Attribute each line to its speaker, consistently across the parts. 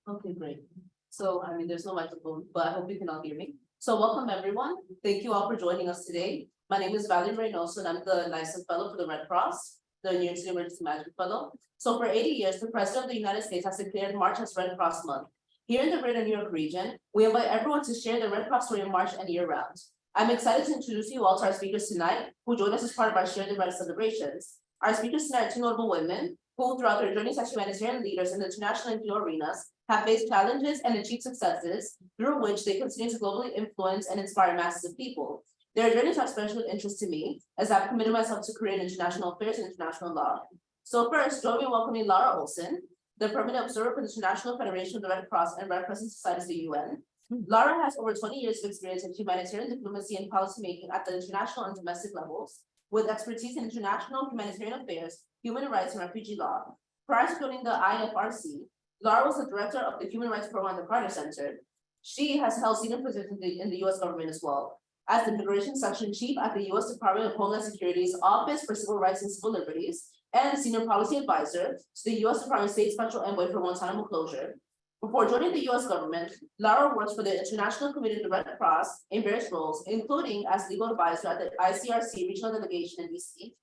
Speaker 1: Okay, great. So, I mean, there's no microphone, but I hope you can all hear me. So welcome, everyone. Thank you all for joining us today. My name is Valerie Reynoso, and I'm the License Fellow for the Red Cross, the New York City Emergency Management Fellow. So for 80 years, the President of the United States has declared March as Red Cross Month. Here in the Greater New York region, we invite everyone to share the Red Cross story in March and year round. I'm excited to introduce you all to our speakers tonight, who join us as part of our Share the Red celebrations. Our speakers tonight are two notable women who, throughout their journeys as humanitarian leaders in the international and NGO arenas, have faced challenges and achieved successes through which they continue to globally influence and inspire masses of people. Their journeys are special interest to me, as I've committed myself to career in international affairs and international law. So first, join me in welcoming Laura Olson, the permanent observer for the International Federation of the Red Cross and Red Crescent Societies of the UN. Laura has over 20 years of experience in humanitarian diplomacy and policymaking at the international and domestic levels, with expertise in international humanitarian affairs, human rights, and refugee law. Prior to joining the IFRC, Laura was the director of the Human Rights Program at the Carter Center. She has held senior positions in the US government as well, as the Immigration Section Chief at the US Department of Homeland Security's Office for Civil Rights and Civil Liberties, and Senior Policy Advisor to the US Department of State Special Envoy for Guantanamo Closure. Before joining the US government, Laura worked for the International Committee of the Red Cross in various roles, including as legal advisor at the IFRC Regional Delegation in DC.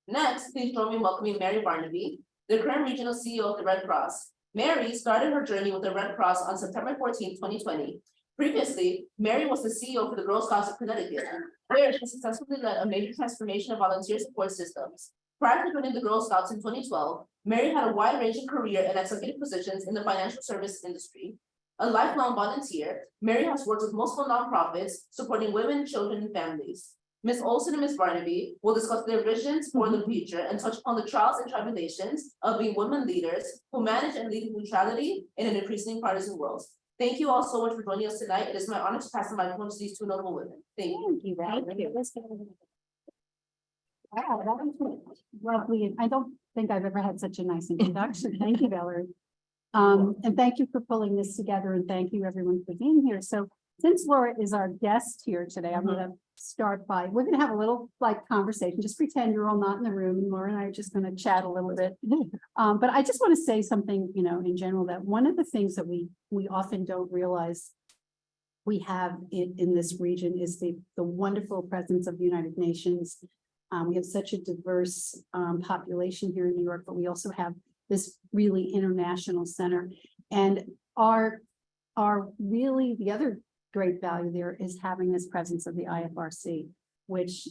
Speaker 1: Next, please join me in welcoming Mary Barneby, the current regional CEO of the Red Cross. Mary started her journey with the Red Cross on September 14, 2020. Previously, Mary was the CEO for the Girl Scouts of Connecticut, where she successfully led a major transformation of volunteer support systems. Prior to joining the Girl Scouts in 2012, Mary had a wide-ranging career in executive positions in the financial service industry. A lifelong volunteer, Mary has worked with multiple nonprofits supporting women, children, and families. Ms. Olson and Ms. Barneby will discuss their visions for the future and touch upon the trials and tribulations of being women leaders who manage and lead neutrality in an increasingly partisan world. Thank you all so much for joining us tonight. It is my honor to pass the microphone to these two notable women. Thank you.
Speaker 2: Thank you. Wow, that was lovely. I don't think I've ever had such a nice introduction. Thank you, Valerie. And thank you for pulling this together, and thank you everyone for being here. So since Laura is our guest here today, I'm going to start by, we're going to have a little conversation. Just pretend you're all not in the room, and Laura and I are just going to chat a little bit. But I just want to say something, in general, that one of the things that we often don't realize we have in this region is the wonderful presence of the United Nations. We have such a diverse population here in New York, but we also have this really international center. And our really the other great value there is having this presence of the IFRC, which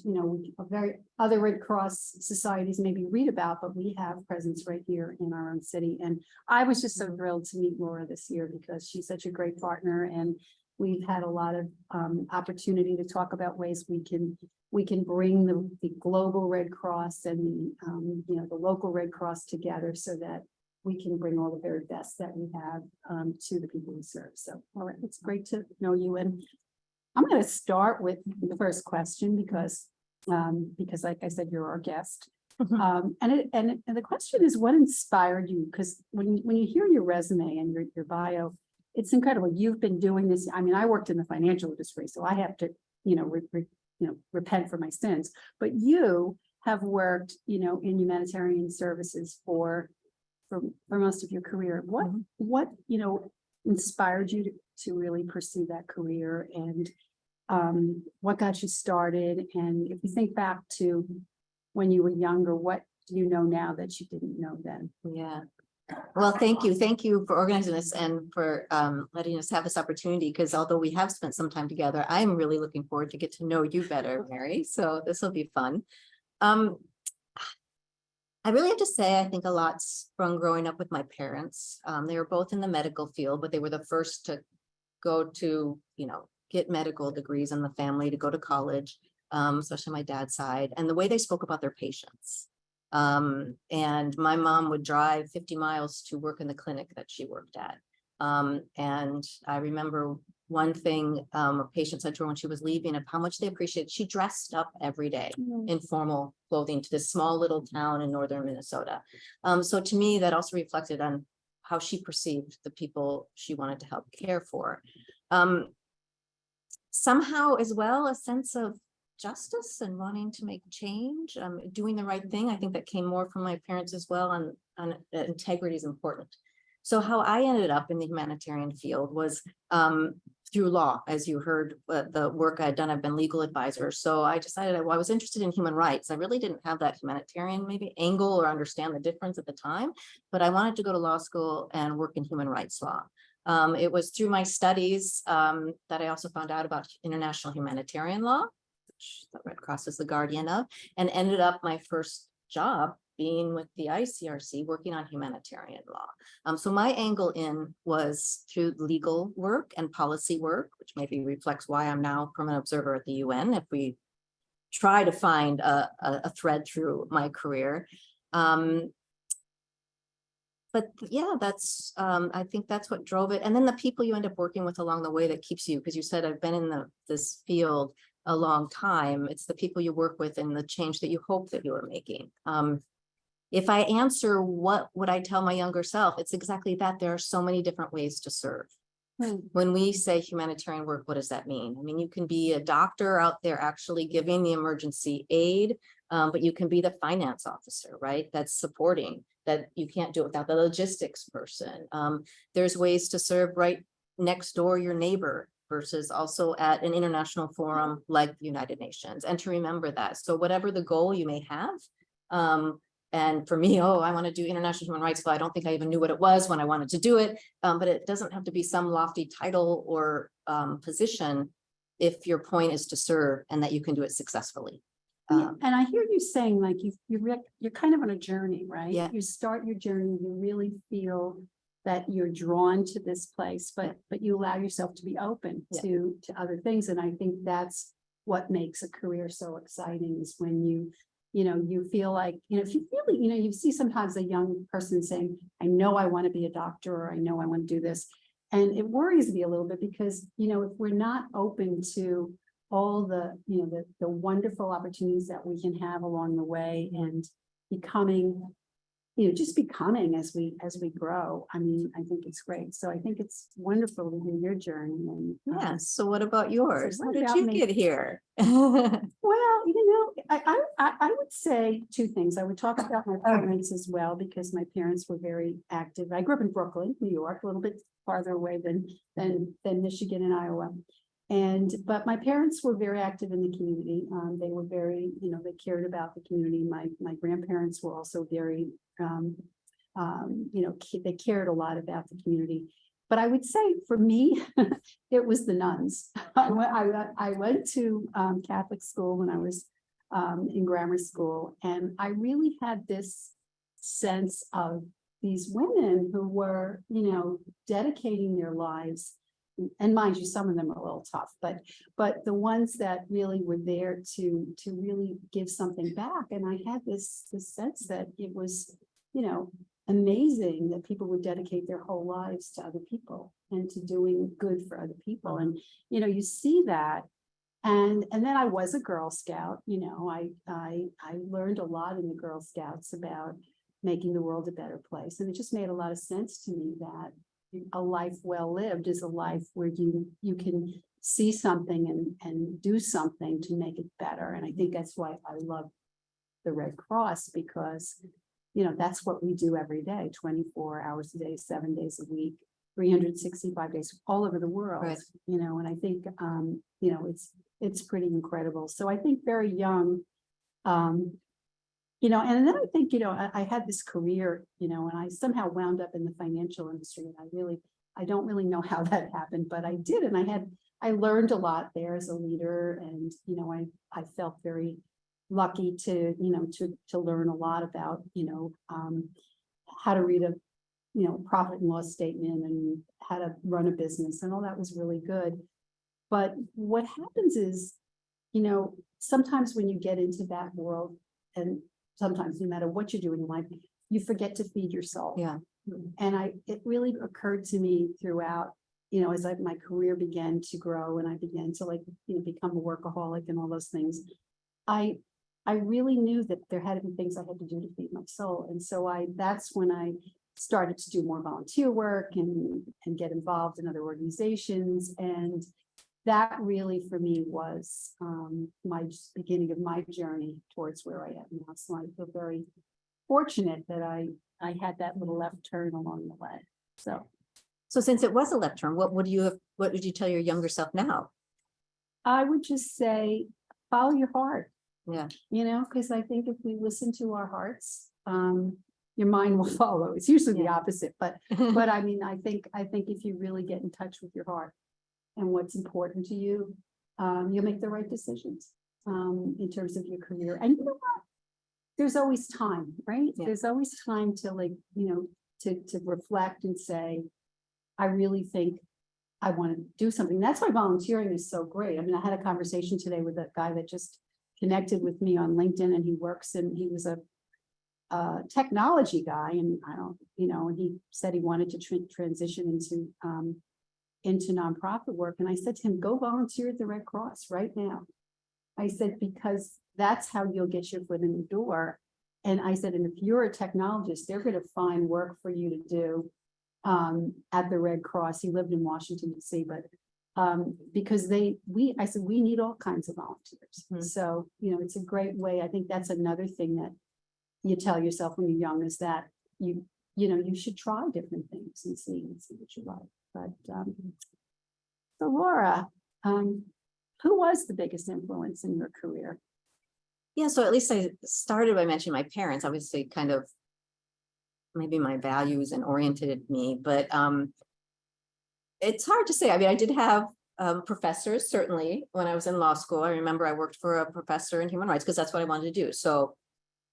Speaker 2: other Red Cross societies maybe read about, but we have presence right here in our own city. And I was just so thrilled to meet Laura this year because she's such a great partner, and we've had a lot of opportunity to talk about ways we can bring the global Red Cross and the local Red Cross together so that we can bring all the very best that we have to the people we serve. So, all right, it's great to know you. And I'm going to start with the first question because like I said, you're our guest. And the question is, what inspired you? Because when you hear your resume and your bio, it's incredible. You've been doing this. I mean, I worked in the financial industry, so I have to, repent for my sins. But you have worked, in humanitarian services for most of your career. What inspired you to really pursue that career, and what got you started? And if you think back to when you were younger, what do you know now that you didn't know then?
Speaker 3: Yeah. Well, thank you for organizing this and for letting us have this opportunity, because although we have spent some time together, I'm really looking forward to get to know you better, Mary. So this will be fun. I really have to say, I think a lot's from growing up with my parents. They were both in the medical field, but they were the first to go to, get medical degrees in the family, to go to college, especially my dad's side, and the way they spoke about their patients. And my mom would drive 50 miles to work in the clinic that she worked at. And I remember one thing a patient said to her when she was leaving of how much they appreciated. She dressed up every day in formal clothing to this small little town in northern Minnesota. So to me, that also reflected on how she perceived the people she wanted to help care for. Somehow as well, a sense of justice and wanting to make change, doing the right thing. I think that came more from my parents as well, on integrity is important. So how I ended up in the humanitarian field was through law. As you heard, the work I'd done, I've been legal advisor. So I decided I was interested in human rights. I really didn't have that humanitarian maybe angle or understand the difference at the time, but I wanted to go to law school and work in human rights law. It was through my studies that I also found out about international humanitarian law, which the Red Cross is the guardian of, and ended up my first job being with the ICRC working on humanitarian law. So my angle in was through legal work and policy work, which maybe reflects why I'm now permanent observer at the UN, if we try to find a thread through my career. But yeah, that's, I think that's what drove it. And then the people you end up working with along the way that keeps you, because you said I've been in this field a long time. It's the people you work with and the change that you hope that you are making. If I answer what would I tell my younger self, it's exactly that. There are so many different ways to serve. When we say humanitarian work, what does that mean? I mean, you can be a doctor out there actually giving the emergency aid, but you can be the finance officer, right? That's supporting, that you can't do it without the logistics person. There's ways to serve right next door your neighbor versus also at an international forum like the United Nations, and to remember that. So whatever the goal you may have, and for me, I want to do international human rights law. I don't think I even knew what it was when I wanted to do it, but it doesn't have to be some lofty title or position if your point is to serve and that you can do it successfully.
Speaker 2: And I hear you saying like you're kind of on a journey, right?
Speaker 3: Yeah.
Speaker 2: You start your journey, you really feel that you're drawn to this place, but you allow yourself to be open to other things. And I think that's what makes a career so exciting, is when you feel like, if you really, you see sometimes a young person saying, I know I want to be a doctor, or I know I want to do this. And it worries me a little bit because, if we're not open to all the wonderful opportunities that we can have along the way and becoming, just becoming as we grow. I mean, I think it's great. So I think it's wonderful to hear your journey. And
Speaker 3: Yeah. So what about yours?
Speaker 2: So
Speaker 3: How
Speaker 2: what
Speaker 3: did
Speaker 2: about
Speaker 3: you
Speaker 2: me?
Speaker 3: get here?
Speaker 2: Well, I would say two things. I would talk about my parents as well, because my parents were very active. I grew up in Brooklyn, New York, a little bit farther away than Michigan and Iowa. But my parents were very active in the community. They were very, they cared about the community. My grandparents were also very, they cared a lot about the community. But I would say for me, it was the nuns. I went to Catholic school when I was in grammar school, and I really had this sense of these women who were, dedicating their lives. And mind you, some of them are a little tough, but the ones that really were there to really give something back. And I had this sense that it was, amazing that people would dedicate their whole lives to other people and to doing good for other people. And, you see that. And then I was a Girl Scout. I learned a lot in the Girl Scouts about making the world a better place. And it just made a lot of sense to me that a life well lived is a life where you can see something and do something to make it better. And I think that's why I love the Red Cross, because that's what we do every day, 24 hours a day, 7 days a week, 365 days all over the world.
Speaker 3: Right.
Speaker 2: And I think it's pretty incredible. So I think very young, and then I think, I had this career, and I somehow wound up in the financial industry. And I don't really know how that happened, but I did. And I learned a lot there as a leader. And, I felt very lucky to learn a lot about, how to read a, profit and loss statement and how to run a business, and all that was really good. But what happens is, sometimes when you get into that world, and sometimes no matter what you're doing in life, you forget to feed your soul.
Speaker 3: Yeah.
Speaker 2: And it really occurred to me throughout, as my career began to grow and I began to become a workaholic and all those things, I really knew that there had to be things I had to do to feed my soul. And so that's when I started to do more volunteer work and get involved in other organizations. And that really for me was my beginning of my journey towards where I am now. So I feel very fortunate that I I had that little left turn along the way. So
Speaker 3: So since it was a left turn, what would you tell your younger self now?
Speaker 2: I would just say, follow your heart.
Speaker 3: Yeah.
Speaker 2: You know, because I think if we listen to our hearts, your mind will follow. It's usually the
Speaker 3: Yeah.
Speaker 2: opposite, but I mean, I think if you really get in touch with your heart and what's important to you, you'll make the right decisions in terms of your career. And you know what? There's always time, right?
Speaker 3: Yeah.
Speaker 2: There's always time to, like, you know, to reflect and say, I really think I want to do something. That's why volunteering is so great. I mean, I had a conversation today with a guy that just connected with me on LinkedIn, and he was a technology guy, and I don't, you know, and he said he wanted to transition into nonprofit work. And I said to him, go volunteer at the Red Cross right now. I said, because that's how you'll get your foot in the door. And I said, and if you're a technologist, they're going to find work for you to do at the Red Cross. He lived in Washington, D.C., but because I said, we need all kinds of volunteers.
Speaker 3: Mhm.
Speaker 2: So, you know, it's a great way. I think that's another thing that you tell yourself when you're young, is that you know, you should try different things and see what you like. But so Laura, who was the biggest influence in your career?
Speaker 3: Yeah, so at least I started by mentioning my parents, obviously kind of maybe my values and oriented me, but it's hard to say. I mean, I did have professors, certainly, when I was in law school. I remember I worked for a professor in human rights because that's what I wanted to do. So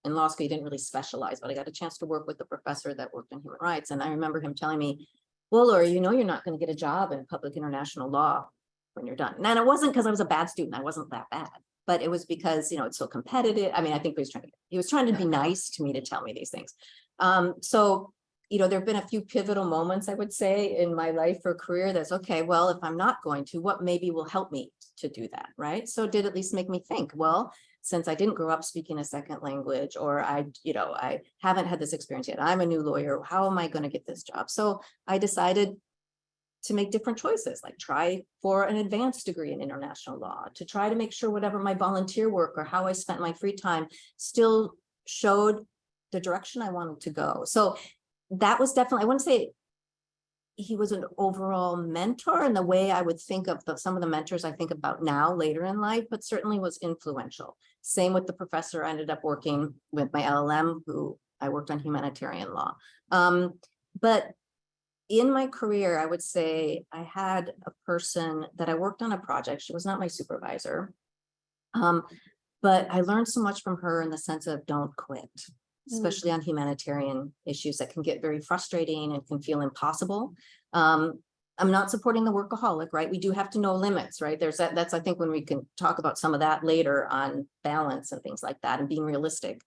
Speaker 3: in law school, you didn't really specialize, but I got a chance to work with the professor that worked in human rights. And I remember him telling me, well, Laura, you know, you're not going to get a job in public international law when you're done. And it wasn't because I was a bad student. I wasn't that bad, but it was because, you know, it's so competitive. I mean, I think he was trying to be nice to me to tell me these things. So, you know, there have been a few pivotal moments, I would say, in my life or career that's okay, well, if I'm not going to, what maybe will help me to do that, right? So it did at least make me think, well, since I didn't grow up speaking a second language, or I haven't had this experience yet, I'm a new lawyer, how am I going to get this job? So I decided to make different choices, like try for an advanced degree in international law, to try to make sure whatever my volunteer work or how I spent my free time still showed the direction I wanted to go. So that was definitely, I wouldn't say he was an overall mentor in the way I would think of some of the mentors I think about now later in life, but certainly was influential. Same with the professor I ended up working with, my LLM, who I worked on humanitarian law. But in my career, I would say I had a person that I worked on a project. She was not my supervisor, but I learned so much from her in the sense of don't quit, especially on humanitarian issues that can get very frustrating and can feel impossible. I'm not supporting the workaholic, right? We do have to know limits, right? There's that's, I think, when we can talk about some of that later on balance and things like that and being realistic.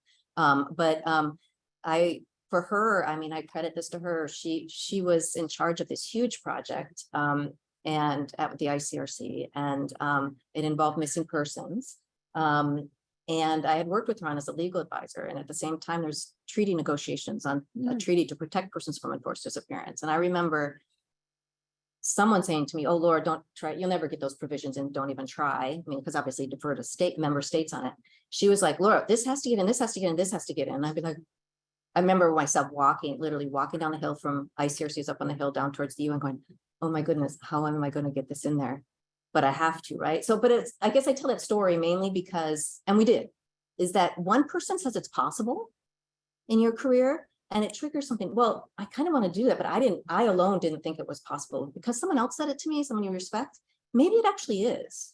Speaker 3: For her, I mean, I credit this to her. She was in charge of this huge project and at the ICRC, and it involved missing persons. And I had worked with her on as a legal advisor. And at the same time, there's treaty negotiations on a treaty to protect persons from enforced disappearance. And I remember someone saying to me, oh, Laura, don't try, you'll never get those provisions in, don't even try. I mean, because obviously defer to member states on it. She was like, Laura, this has to get in, this has to get in, this has to get in. And I'd be like, I remember myself literally walking down the hill from ICRC's up on the hill down towards the UN going, oh my goodness, how am I going to get this in there? But I have to, right? So, but it's, I guess I tell that story mainly because, and we did, is that one person says it's possible in your career and it triggers something. Well, I kind of want to do that, but I alone didn't think it was possible because someone else said it to me, someone you respect, maybe it actually is.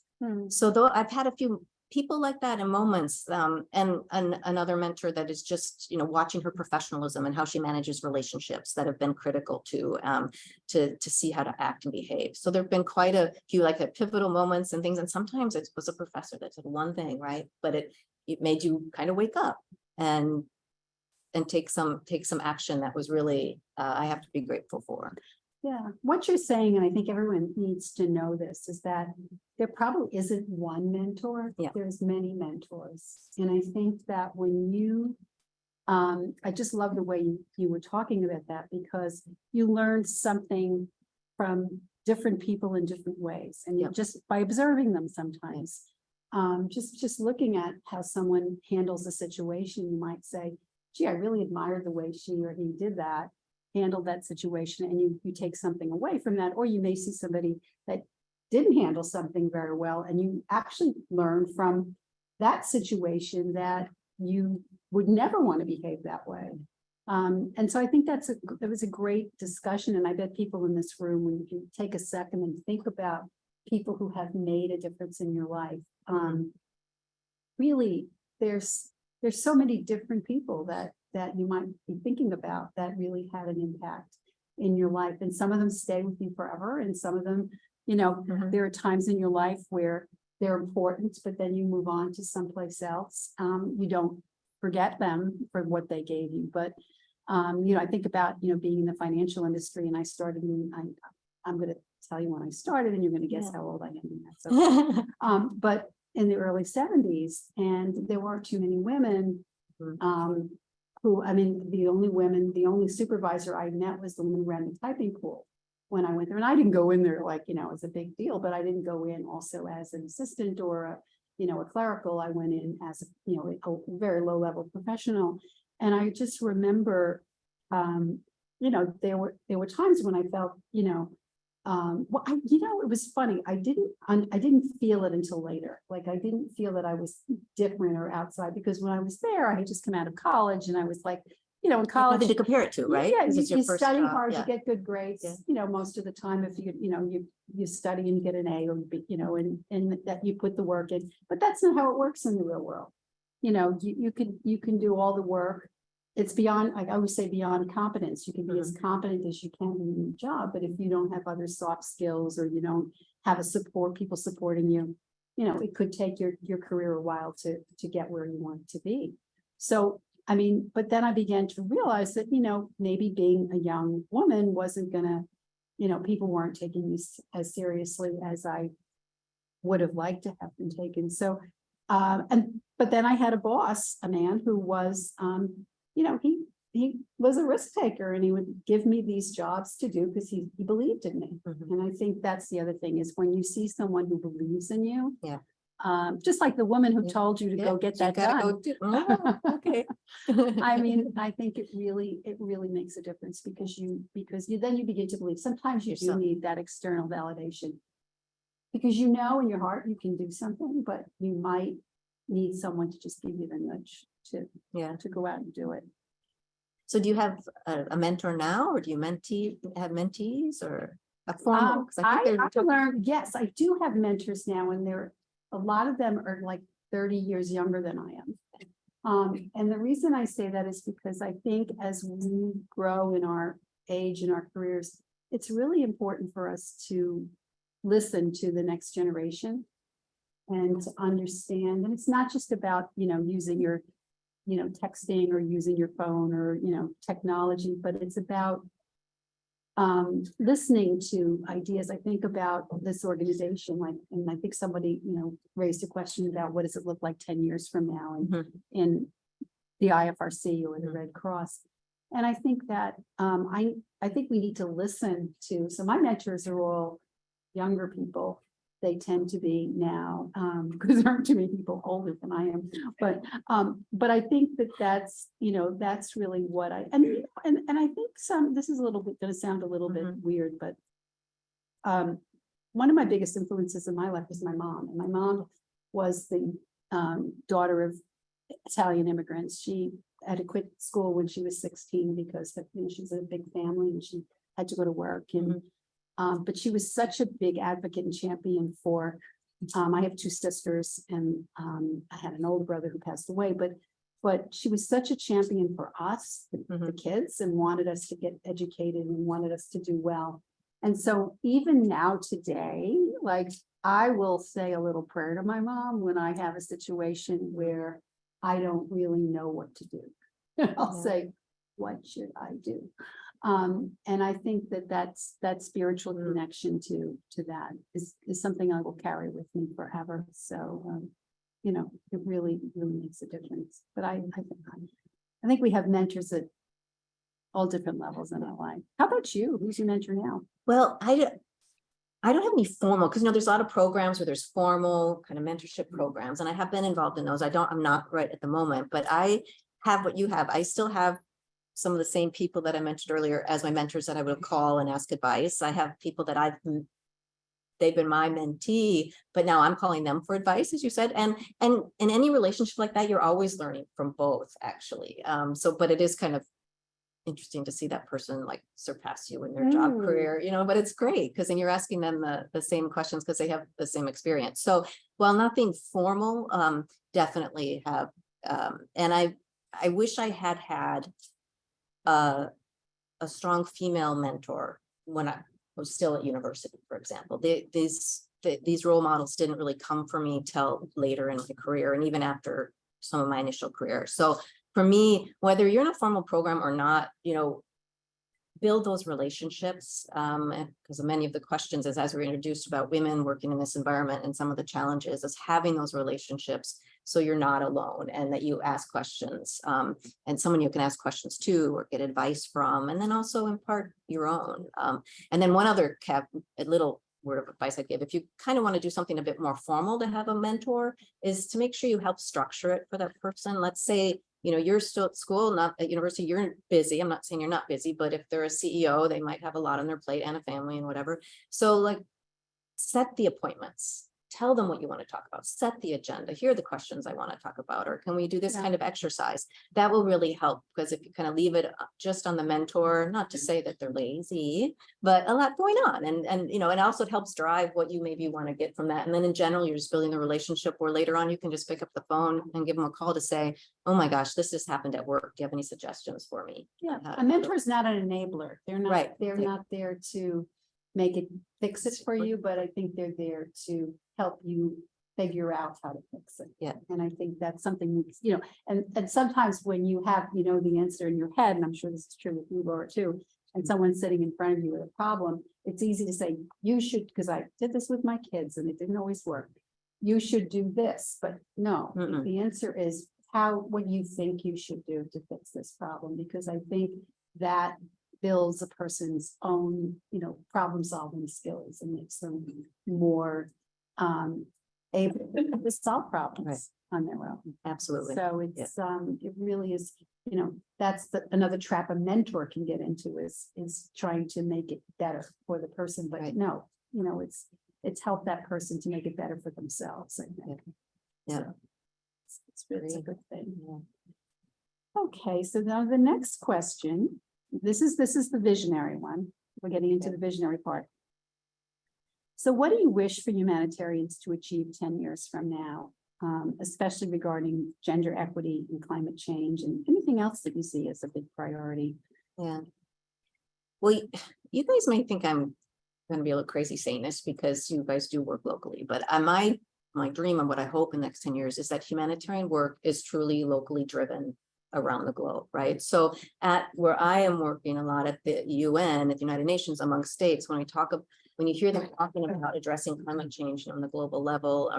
Speaker 3: So though I've had a few people like that in moments, and another mentor that is just, you know, watching her professionalism and how she manages relationships that have been critical to see how to act and behave. So there've been quite a few like pivotal moments and things. And sometimes it was a professor that said one thing, right? But it made you kind of wake up and take some action that was really, I have to be grateful for.
Speaker 2: Yeah, what you're saying, and I think everyone needs to know this, is that there probably isn't one mentor.
Speaker 3: Yeah.
Speaker 2: There's many mentors. And I think that when you, I just love the way you were talking about that, because you learned something from different people in different ways. And you just by observing them sometimes, just looking at how someone handles a situation, you might say, gee, I really admired the way she or he did that, handled that situation, and you take something away from that, or you may see somebody that didn't handle something very well, and you actually learn from that situation that you would never want to behave that way. And so I think it was a great discussion, and I bet people in this room, when you can take a second and think about people who have made a difference in your life. Really, there's so many different people that you might be thinking about that really had an impact in your life, and some of them stay with you forever, and some of them, there are times in your life where they're important, but then you move on to someplace else. You don't forget them for what they gave you, but I think about being in the financial industry, and I started I'm going to tell you when I started, and you're going to guess how old I am. And that's okay. But in the early 70s, and there weren't too many women who, the only supervisor I met was the woman who ran the typing pool when I went there. And I didn't go in there like, it's a big deal, but I didn't go in also as an assistant or a clerical. I went in as a very low level professional. And I just remember, there were times when I felt, it was funny. I didn't feel it until later. Like, I didn't feel that I was different or outside, because when I was there, I had just come out of college, and I was like, in college.
Speaker 3: Nothing to compare it to, right?
Speaker 2: Yeah,
Speaker 3: It's your
Speaker 2: you
Speaker 3: first
Speaker 2: study
Speaker 3: job,
Speaker 2: hard,
Speaker 3: yeah.
Speaker 2: you get good grades, most of the time. If you study and you get an A, or and that you put the work in, but that's not how it works in the real world. You can do all the work. It's beyond, I always say, beyond competence. You can be as competent as you can in your job, but if you don't have other soft skills, or you don't have people supporting you, it could take your career a while to get where you want it to be. So, but then I began to realize that, maybe being a young woman wasn't gonna, people weren't taking me as seriously as I would have liked to have been taken. So, but then I had a boss, a man who was, he was a risk taker, and he would give me these jobs to do because he believed in me. And I think that's the other thing, is when you see someone who believes in you.
Speaker 3: Yeah.
Speaker 2: Just like the woman who told you to go get that done.
Speaker 3: Okay.
Speaker 2: I think it really makes a difference, because then you begin to believe. Sometimes you do need that external validation, because in your heart you can do something, but you might need someone to just give you the nudge to go out and do it.
Speaker 3: So do you have a mentor now, or do you have mentees, or a formal?
Speaker 2: Yes, I do have mentors now, and a lot of them are like 30 years younger than I am. And the reason I say that is because I think as we grow in our age and our careers, it's really important for us to listen to the next generation and to understand. And it's not just about, using your, texting or using your phone or, technology, but it's about listening to ideas. I think about this organization, and I think somebody, raised a question about what does it look like 10 years from now in the IFRC or the Red Cross. And I think that I think we need to listen to, so my mentors are all younger people. They tend to be now, because there aren't too many people older than I am. But I think that's really what and I think this is going to sound a little bit weird, but one of my biggest influences in my life was my mom. And my mom was the daughter of Italian immigrants. She had to quit school when she was 16 because she's a big family, and she had to go to work. And but she was such a big advocate and champion for, I have two sisters, and I had an older brother who passed away, but she was such a champion for us, the kids, and wanted us to get educated and wanted us to do well. And so even now today, like, I will say a little prayer to my mom when I have a situation where I don't really know what to do. I'll say, what should I do? And I think that spiritual connection to that is something I will carry with me forever. So, it really makes a difference. But I think we have mentors at all different levels in our life. How about you? Who's your mentor now?
Speaker 3: Well, I don't have any formal, because there's a lot of programs where there's formal kind of mentorship programs, and I have been involved in those. I'm not right at the moment, but I have what you have. I still have some of the same people that I mentioned earlier as my mentors that I would call and ask advice. I have people that they've been my mentee, but now I'm calling them for advice, as you said. And in any relationship like that, you're always learning from both, actually. But it is kind of interesting to see that person like surpass you in their job career, but it's great because then you're asking them the same questions because they have the same experience. So while nothing formal, definitely have, and I wish I had a strong female mentor when I was still at university, for example. These role models didn't really come for me till later in my career and even after some of my initial career. So for me, whether you're in a formal program or not, build those relationships, because many of the questions as we were introduced about women working in this environment and some of the challenges is having those relationships so you're not alone and that you ask questions, and someone you can ask questions to or get advice from, and then also impart your own. And then one other a little word of advice I'd give, if you kind of want to do something a bit more formal to have a mentor, is to make sure you help structure it for that person. Let's say, you're still at school, not at university, you're busy. I'm not saying you're not busy, but if they're a CEO, they might have a lot on their plate and a family and whatever. So like set the appointments, tell them what you want to talk about, set the agenda. Here are the questions I want to talk about, or can we do this kind of exercise? That will really help, because if you kind of leave it just on the mentor, not to say that they're lazy, but a lot going on. And it also helps drive what you maybe want to get from that. And then in general, you're just building the relationship where later on you can just pick up the phone and give them a call to say, oh my gosh, this just happened at work. Do you have any suggestions for me?
Speaker 2: Yeah, a mentor is not an enabler. They're not,
Speaker 3: Right.
Speaker 2: they're not there to make it, fix it for you, but I think they're there to help you figure out how to fix it.
Speaker 3: Yeah.
Speaker 2: And I think that's something, and sometimes when you have, the answer in your head, and I'm sure this is true with you, Laura, too, and someone's sitting in front of you with a problem, it's easy to say, you should, because I did this with my kids and it didn't always work. You should do this, but no, the answer is what you think you should do to fix this problem, because I think that builds a person's own, problem solving skills and makes them more able to solve problems on their own.
Speaker 3: Absolutely.
Speaker 2: So it's it really is, that's another trap a mentor can get into is trying to make it better for the person, but no, it's help that person to make it better for themselves, I think.
Speaker 3: Yeah.
Speaker 2: So it's a good thing. Okay, so now the next question, this is the visionary one. We're getting into the visionary part. So what do you wish for humanitarians to achieve 10 years from now, especially regarding gender equity and climate change and anything else that you see as a big priority?
Speaker 3: Yeah. Well, you guys may think I'm going to be a little crazy saying this because you guys do work locally, but my dream and what I hope in the next 10 years is that humanitarian work is truly locally driven around the globe, right? So at where I am working a lot at the UN, at the United Nations, among states, when you hear them talking about addressing climate change on the global level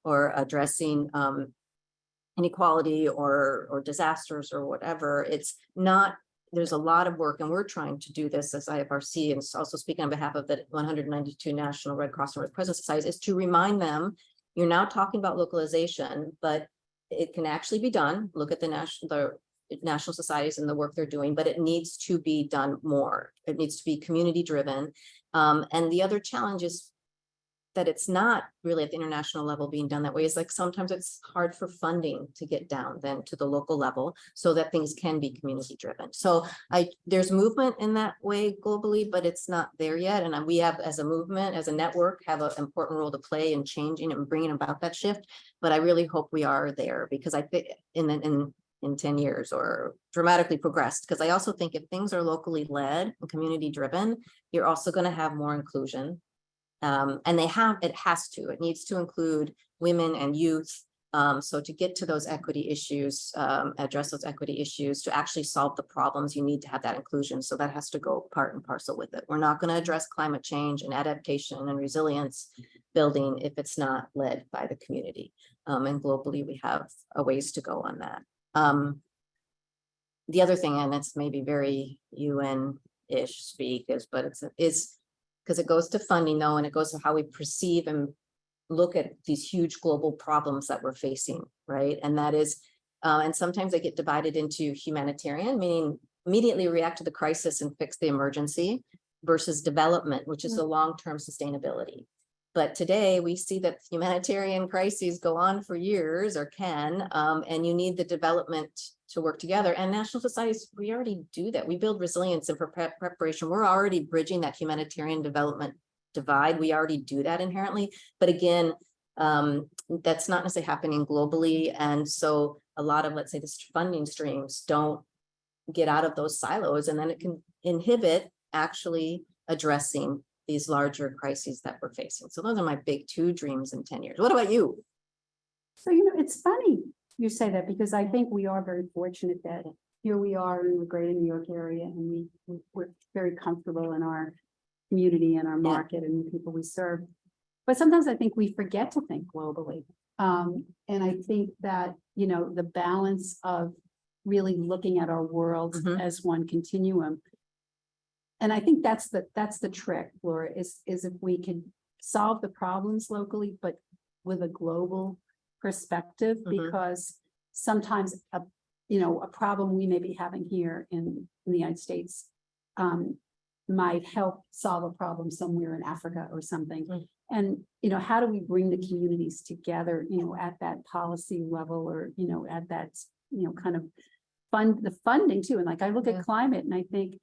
Speaker 3: or addressing inequality or disasters or whatever, it's not, there's a lot of work, and we're trying to do this as IFRC, and also speaking on behalf of the 192 National Red Cross and Red Crescent Societies, is to remind them, you're now talking about localization, but it can actually be done. Look at the national societies and the work they're doing, but it needs to be done more. It needs to be community driven. And the other challenge is that it's not really at the international level being done that way. Is like sometimes it's hard for funding to get down then to the local level so that things can be community driven. So there's movement in that way globally, but it's not there yet. And we have, as a movement, as a network, have an important role to play in changing and bringing about that shift. But I really hope we are there, because I think in 10 years or dramatically progressed, because I also think if things are locally led and community driven, you're also going to have more inclusion. And it needs to include women and youth. So to get to those equity issues, address those equity issues, to actually solve the problems, you need to have that inclusion. So that has to go part and parcel with it. We're not going to address climate change and adaptation and resilience building if it's not led by the community. And globally, we have a ways to go on that. The other thing, and it's maybe very UN-ish speak, is because it goes to funding though, and it goes to how we perceive and look at these huge global problems that we're facing, right? And that is And sometimes they get divided into humanitarian, meaning immediately react to the crisis and fix the emergency, versus development, which is the long-term sustainability. But today we see that humanitarian crises go on for years, or can, and you need the development to work together. And national societies, we already do that. We build resilience and preparation. We're already bridging that humanitarian development divide. We already do that inherently. But again, that's not necessarily happening globally. And so a lot of, let's say, the funding streams don't get out of those silos, and then it can inhibit actually addressing these larger crises that we're facing. So those are my big 2 dreams in 10 years. What about you?
Speaker 2: So, it's funny you say that, because I think we are very fortunate that here we are in the greater New York area, and we're very comfortable in our community and our market and the people we serve. But sometimes I think we forget to think globally. And I think that, the balance of really looking at our world as one continuum. And I think that's the trick, Laura, is if we can solve the problems locally, but with a global perspective, because sometimes a problem we may be having here in the United States might help solve a problem somewhere in Africa or something. And, how do we bring the communities together, at that policy level, or, at that, kind of the funding too. And like, I look at climate and I think,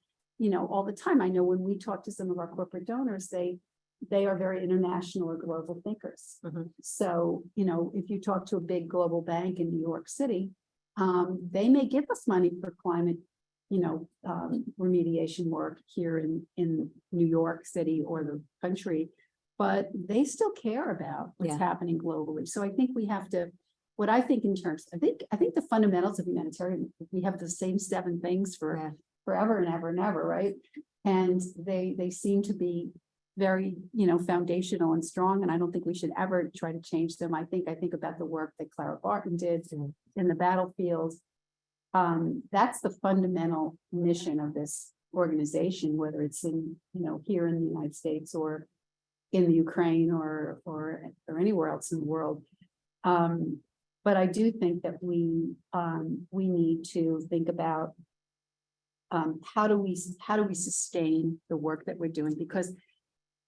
Speaker 2: all the time, I know when we talk to some of our corporate donors, they are very international or global thinkers. So, if you talk to a big global bank in New York City, they may give us money for climate, remediation work here in New York City or the country, but they still care about what's happening globally. So I think we have to, what I think in terms, I think the fundamentals of humanitarian, we have the same 7 things for forever and ever and ever, right? And they seem to be very, foundational and strong. And I don't think we should ever try to change them. I think about the work that Clara Barton did in the battlefield. That's the fundamental mission of this organization, whether it's in, here in the United States or in the Ukraine or anywhere else in the world. But I do think that we need to think about how do we sustain the work that we're doing, because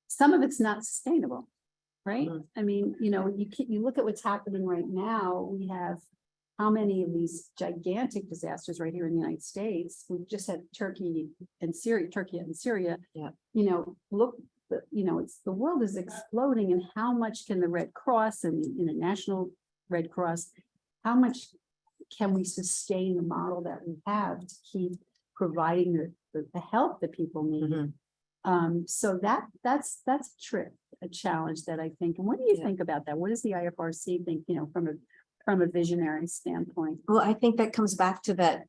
Speaker 2: some of it's not sustainable, right? I mean, you look at what's happening right now. We have how many of these gigantic disasters right here in the United States. We've just had Turkey and Syria. Look, it's the world is exploding, and how much can the Red Cross and the International Red Cross, how much can we sustain the model that we have to keep providing the help that people need? So that's a challenge that I think. And what do you think about that? What does the IFRC think, from a visionary standpoint?
Speaker 3: Well, I think that comes back to that,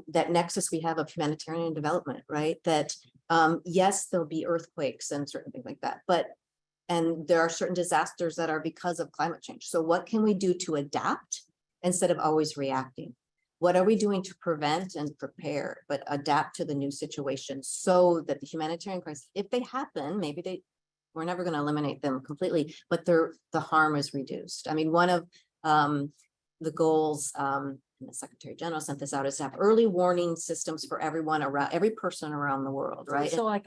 Speaker 3: that nexus we have of humanitarian development, right? That yes, there'll be earthquakes and certain things like that, and there are certain disasters that are because of climate change. So what can we do to adapt instead of always reacting? What are we doing to prevent and prepare, but adapt to the new situation, so that the humanitarian crisis, if they happen, we're never going to eliminate them completely, but the harm is reduced. I mean, one of the goals, and the Secretary General sent this out, is to have early warning systems for every person around the world, right?
Speaker 2: So like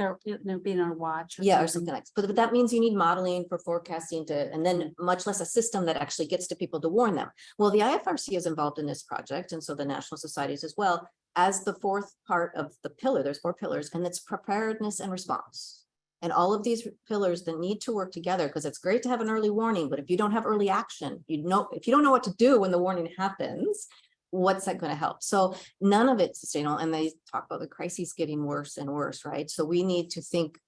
Speaker 2: being on a watch.
Speaker 3: Or something like that. But that means you need modeling for forecasting and then much less a system that actually gets to people to warn them. Well, the IFRC is involved in this project, and so the national societies as well, as the 4th part of the pillar. There's 4 pillars, and it's preparedness and response. And all of these pillars that need to work together, because it's great to have an early warning, but if you don't have early action, if you don't know what to do when the warning happens, what's that going to help? So none of it's sustainable. And they talk about the crises getting worse and worse, right? So we need to think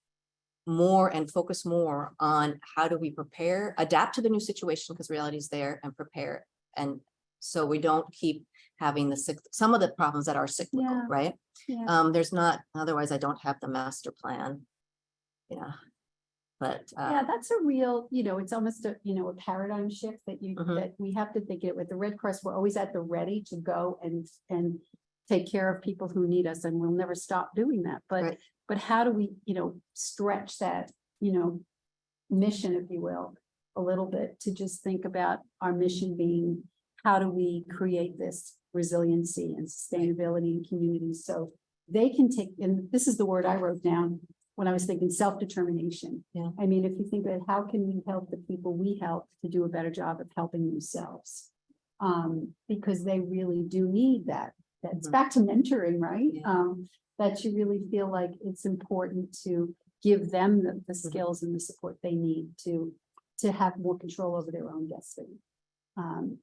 Speaker 3: more and focus more on how do we prepare, adapt to the new situation, because reality is there, and prepare. And so we don't keep having some of the problems that are cyclical, right? There's not, otherwise I don't have the master plan. But
Speaker 2: that's a real, it's almost a paradigm shift that that we have to think it with the Red Cross. We're always at the ready to go and take care of people who need us, and we'll never stop doing that. But how do we, stretch that, mission, if you will, a little bit, to just think about our mission being how do we create this resiliency and sustainability in communities so they can take, and this is the word I wrote down when I was thinking self-determination.
Speaker 3: Yeah.
Speaker 2: I mean, if you think about how can we help the people we help to do a better job of helping themselves? Because they really do need that. That's back to mentoring, right?
Speaker 3: Yeah.
Speaker 2: That you really feel like it's important to give them the skills and the support they need to have more control over their own destiny.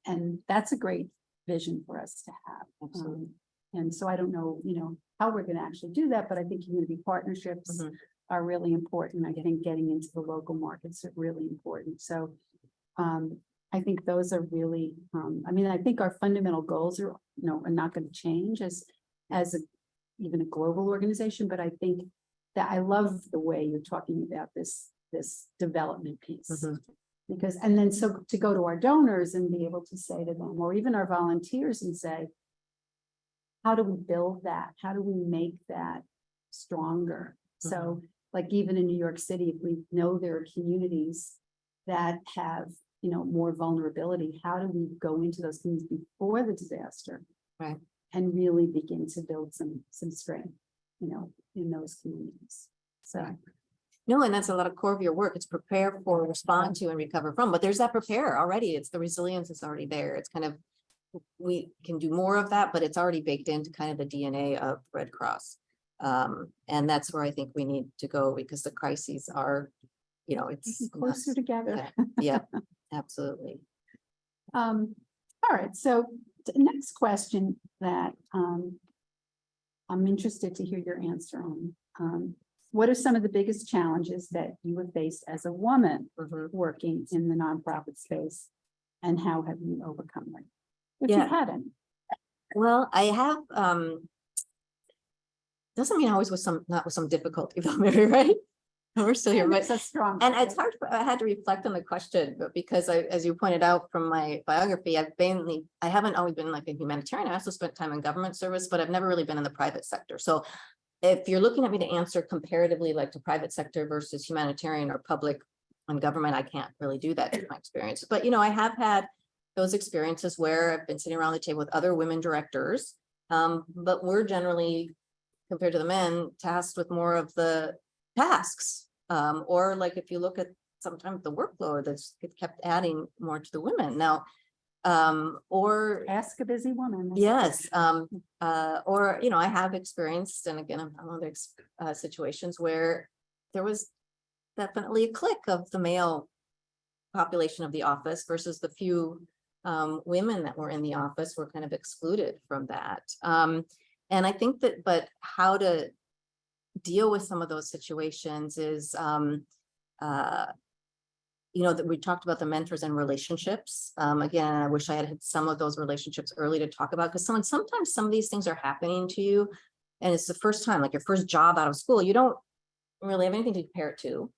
Speaker 2: And that's a great vision for us to have.
Speaker 3: Absolutely.
Speaker 2: And so I don't know, how we're going to actually do that, but I think community partnerships are really important. I think getting into the local markets are really important. So I think those are really, I think our fundamental goals are not going to change as even a global organization, but I think that I love the way you're talking about this development piece. Because, and then so to go to our donors and be able to say to them, or even our volunteers and say, how do we build that? How do we make that stronger? So like even in New York City, if we know there are communities that have, more vulnerability, how do we go into those communities before the disaster?
Speaker 3: Right.
Speaker 2: And really begin to build some strength, in those communities. So.
Speaker 3: No, and that's a lot of core of your work. It's prepare for, respond to, and recover from. But there's that prepare already. It's the resilience is already there. It's kind of, we can do more of that, but it's already baked into kind of the DNA of Red Cross. And that's where I think we need to go because the crises are, it's
Speaker 2: closer together.
Speaker 3: Yeah, absolutely.
Speaker 2: All right. So the next question that I'm interested to hear your answer on. What are some of the biggest challenges that you have faced as a woman working in the nonprofit space, and how have you overcome them? If you hadn't.
Speaker 3: Well, I have. Doesn't mean always not with some difficulty, though, Mary, right? We're still here, but
Speaker 2: so strong.
Speaker 3: And it's hard. I had to reflect on the question, but because as you pointed out from my biography, I haven't always been like a humanitarian. I also spent time in government service, but I've never really been in the private sector. So if you're looking at me to answer comparatively, like to private sector versus humanitarian or public and government, I can't really do that in my experience. But, I have had those experiences where I've been sitting around the table with other women directors, but we're generally, compared to the men, tasked with more of the tasks. Or like if you look at sometimes the workload that's kept adding more to the women now, or
Speaker 2: ask a busy woman.
Speaker 3: Yes. Or, I have experienced, and again, I'm on other situations where there was definitely a clique of the male population of the office versus the few women that were in the office were kind of excluded from that. And I think that, but how to deal with some of those situations is, that we talked about the mentors and relationships. Again, I wish I had some of those relationships early to talk about, because sometimes some of these things are happening to you and it's the first time, like your first job out of school, you don't really have anything to compare it to.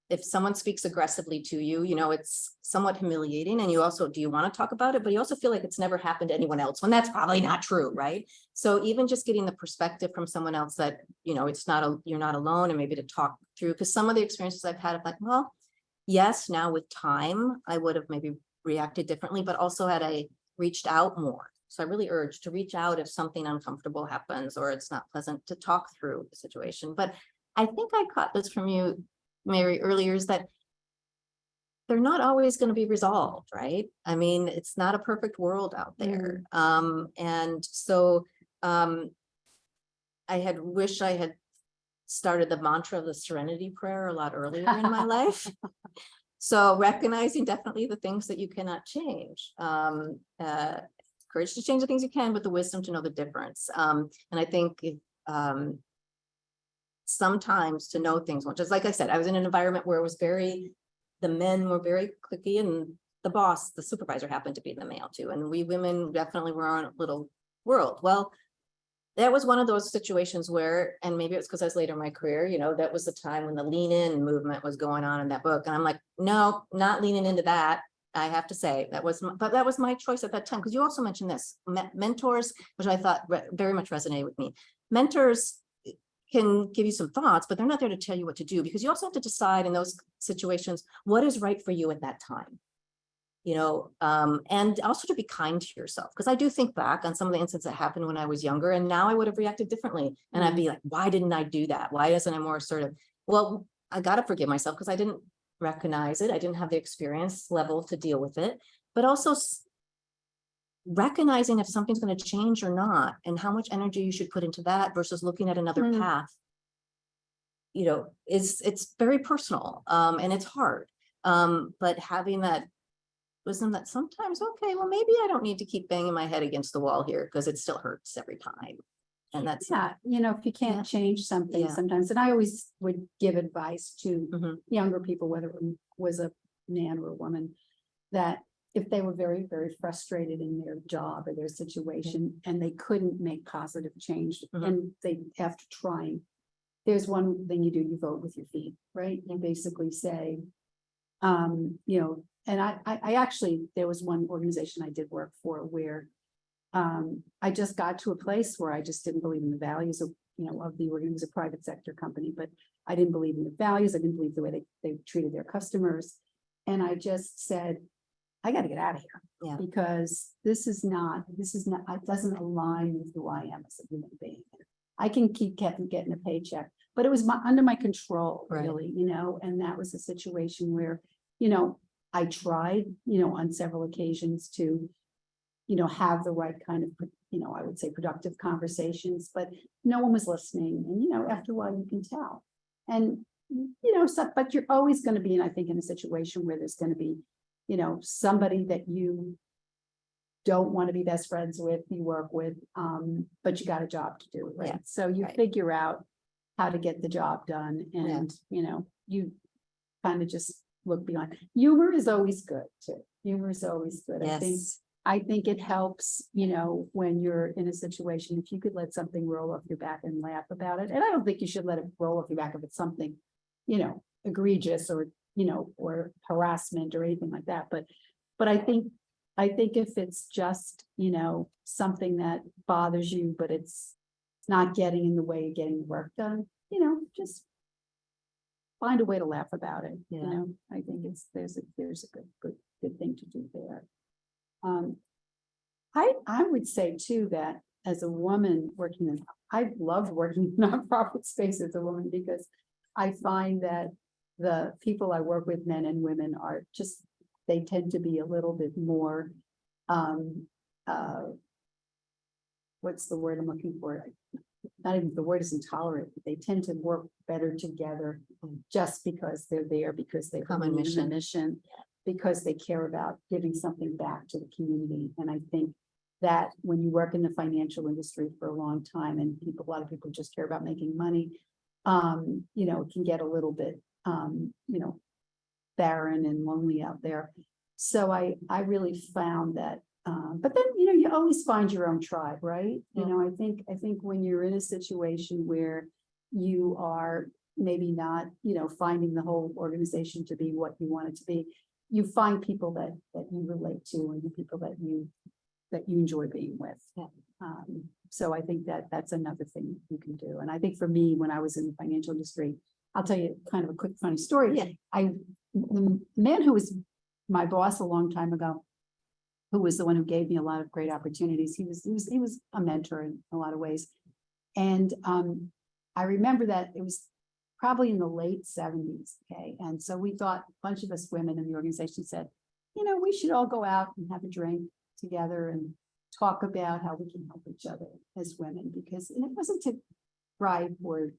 Speaker 3: If someone speaks aggressively to you, it's somewhat humiliating, and you also, do you want to talk about it? But you also feel like it's never happened to anyone else, when that's probably not true, right? So even just getting the perspective from someone else that, it's not you're not alone, and maybe to talk through, because some of the experiences I've had, like, well, yes, now with time, I would have maybe reacted differently, but also had I reached out more. So I really urge to reach out if something uncomfortable happens or it's not pleasant, to talk through the situation. But I think I caught this from you, Mary, earlier, is that they're not always going to be resolved, right? I mean, it's not a perfect world out there. And so I wish I had started the mantra of the serenity prayer a lot earlier in my life. So recognizing definitely the things that you cannot change. Courage to change the things you can, but the wisdom to know the difference. And I think sometimes to know things, just like I said, I was in an environment where it was the men were very cliquey, and the boss, the supervisor, happened to be the male too. And we women definitely were our own little world. Well, that was one of those situations where, and maybe it's because I was later in my career, that was the time when the lean in movement was going on in that book. And I'm like, no, not leaning into that. I have to say but that was my choice at that time. Because you also mentioned this, mentors, which I thought very much resonated with me. Mentors can give you some thoughts, but they're not there to tell you what to do, because you also have to decide in those situations what is right for you at that time. and also to be kind to yourself. Because I do think back on some of the incidents that happened when I was younger, and now I would have reacted differently. And I'd be like, why didn't I do that? Why isn't I more assertive? Well, I got to forgive myself because I didn't recognize it. I didn't have the experience level to deal with it, but also recognizing if something's going to change or not, and how much energy you should put into that versus looking at another path, it's very personal, and it's hard. But having that wisdom that sometimes, okay, well, maybe I don't need to keep banging my head against the wall here because it still hurts every time. And that's
Speaker 2: if you can't change something
Speaker 3: Yeah.
Speaker 2: sometimes, and I always would give advice to
Speaker 3: Mhm.
Speaker 2: younger people, whether it was a man or a woman, that if they were very, very frustrated in their job or their situation and they couldn't make positive change,
Speaker 3: Mhm.
Speaker 2: and they, after trying, there's one thing you do, you vote with your feet, right? You basically say, and I actually, there was one organization I did work for where I just got to a place where I just didn't believe in the values of, of the organ. It was a private sector company, but I didn't believe in the values. I didn't believe the way they treated their customers. And I just said, I got to get out of here.
Speaker 3: Yeah.
Speaker 2: Because this is not, it doesn't align with who I am as a human being. I can keep getting a paycheck, but it was under my control,
Speaker 3: Right.
Speaker 2: really, and that was a situation where, I tried, on several occasions to, have the right kind of, I would say productive conversations, but no one was listening. And, after a while you can tell. And, but you're always going to be, and I think in a situation where there's going to be, somebody that you don't want to be best friends with, you work with, but you got a job to do, right?
Speaker 3: Yeah,
Speaker 2: So you
Speaker 3: right.
Speaker 2: figure out how to get the job done, and, you kind of just look beyond. Humor is always good too. Humor is always good.
Speaker 3: Yes.
Speaker 2: I think it helps, when you're in a situation, if you could let something roll off your back and laugh about it. And I don't think you should let it roll off your back if it's something, egregious or, or harassment or anything like that. But I think if it's just, something that bothers you, but it's not getting in the way of getting the work done, just find a way to laugh about it.
Speaker 3: Yeah.
Speaker 2: I think there's a good thing to do there. I would say too that as a woman I love working in nonprofit space as a woman, because I find that the people I work with, men and women, they tend to be a little bit more, what's the word I'm looking for? Not even the word is intolerant, but they tend to work better together just because they're there, because they
Speaker 3: Common
Speaker 2: believe in the
Speaker 3: mission.
Speaker 2: mission, because they care about giving something back to the community. And I think that when you work in the financial industry for a long time, and a lot of people just care about making money, it can get a little bit, barren and lonely out there. So I really found that, but then, you always find your own tribe, right?
Speaker 3: Yeah.
Speaker 2: I think when you're in a situation where you are maybe not, finding the whole organization to be what you want it to be, you find people that you relate to, and the people that you enjoy being with.
Speaker 3: Yeah.
Speaker 2: So I think that's another thing you can do. And I think for me, when I was in the financial industry, I'll tell you kind of a quick funny story.
Speaker 3: Yeah.
Speaker 2: The man who was my boss a long time ago, who was the one who gave me a lot of great opportunities, he was a mentor in a lot of ways. And I remember that it was probably in the late 70s. Okay. And so we thought, a bunch of us women in the organization said, we should all go out and have a drink together and talk about how we can help each other as women, because it wasn't to bribe or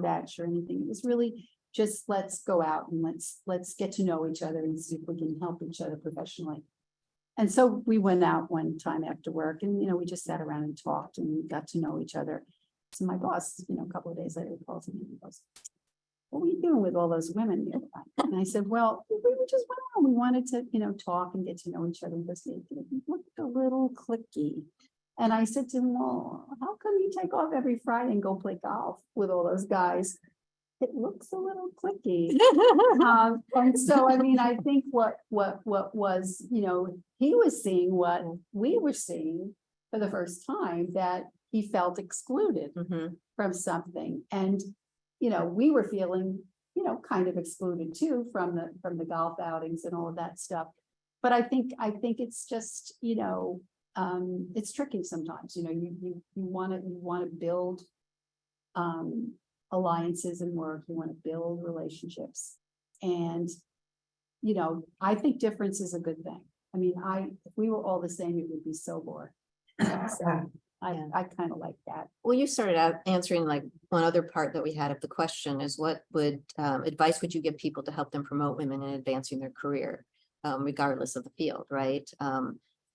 Speaker 2: fetch or anything. It was really just, let's go out and let's get to know each other and see if we can help each other professionally. And so we went out one time after work, and we just sat around and talked and got to know each other. So my boss, a couple of days later, calls me and he goes, "What were you doing with all those women the other night?" And I said, "Well, we just went out. We wanted to, talk and get to know each other." And this looked a little cliquey. And I said to him, "Well, how come you take off every Friday and go play golf with all those guys? It looks a little cliquey." And so, I mean, I think what was, he was seeing what we were seeing for the first time, that he felt excluded from something. And, we were feeling, kind of excluded too from the golf outings and all of that stuff. but I think it's just, it's tricky sometimes, you want to build alliances and work, you want to build relationships. And, I think difference is a good thing. I mean, if we were all the same, it would be so boring. So I kind of like that.
Speaker 3: Well, you started out answering like one other part that we had of the question is what advice would you give people to help them promote women in advancing their career, regardless of the field, right?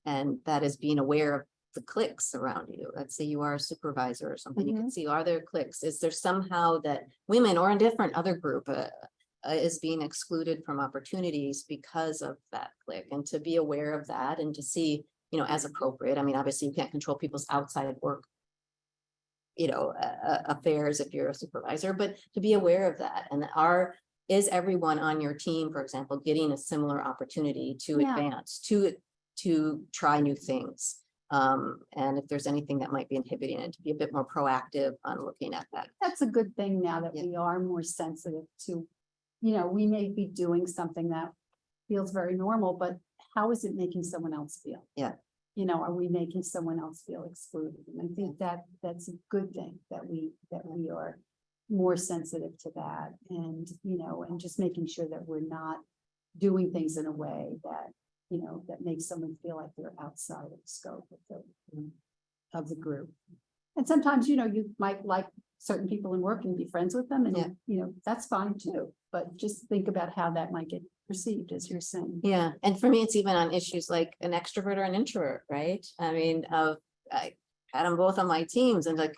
Speaker 3: And that is being aware of the cliques around you. Let's say you are a supervisor or something, you can see, are there cliques? Is there somehow that women or a different other group is being excluded from opportunities because of that clique? And to be aware of that and to see, as appropriate. I mean, obviously you can't control people's outside work, affairs if you're a supervisor, but to be aware of that. And is everyone on your team, for example, getting a similar opportunity to advance, to try new things? And if there's anything that might be inhibiting it, to be a bit more proactive on looking at that.
Speaker 2: That's a good thing now that we are more sensitive to, we may be doing something that feels very normal, but how is it making someone else feel?
Speaker 3: Yeah.
Speaker 2: Are we making someone else feel excluded? And I think that's a good thing that we are more sensitive to that, and and just making sure that we're not doing things in a way that that makes someone feel like they're outside of the scope of the group. And sometimes you might like certain people in work and be friends with them, and that's fine too. But just think about how that might get perceived, as you're saying.
Speaker 3: Yeah, and for me, it's even on issues like an extrovert or an introvert, right? I mean, I had them both on my teams, and like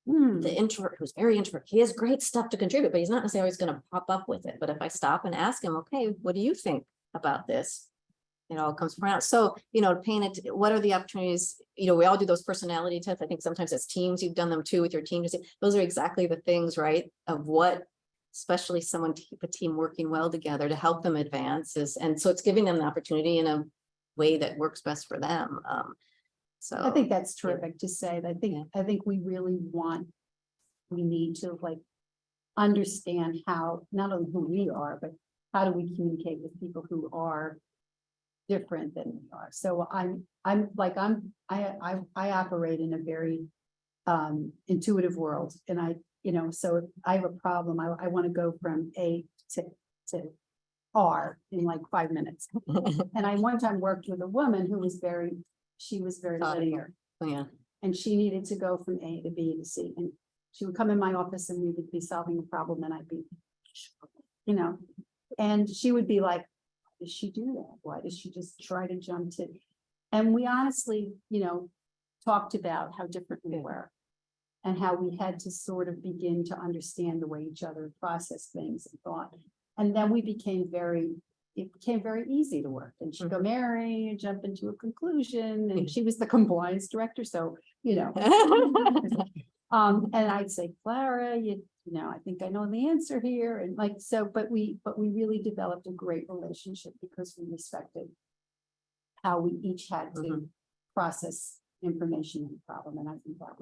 Speaker 3: the introvert who's very introvert, he has great stuff to contribute, but he's not necessarily always going to pop up with it. But if I stop and ask him, okay, what do you think about this? It all comes from around. So, paint it, what are the opportunities? We all do those personality tests. I think sometimes as teams, you've done them too with your team. Those are exactly the things, right? Of what, especially someone to keep a team working well together to help them advance is. And so it's giving them the opportunity in a way that works best for them. So
Speaker 2: I think that's terrific to say. I think we really we need to understand how, not only who we are, but how do we communicate with people who are different than we are. So I operate in a very intuitive world, and so if I have a problem, I want to go from A to R in 5 minutes. And I one time worked with a woman who was very linear.
Speaker 3: Oh, yeah.
Speaker 2: And she needed to go from A to B to C. And she would come in my office and we would be solving a problem, and I'd be, and she would be like, why does she do that? Why does she just try to jump to? And we honestly, talked about how different we were and how we had to sort of begin to understand the way each other processed things and thought. And then it became very easy to work. And she'd go, Mary, jump into a conclusion. And she was the compliance director. So, and I'd say, Clara, I think I know the answer here. And but we really developed a great relationship because we respected how we each had to process information in the problem. And I think that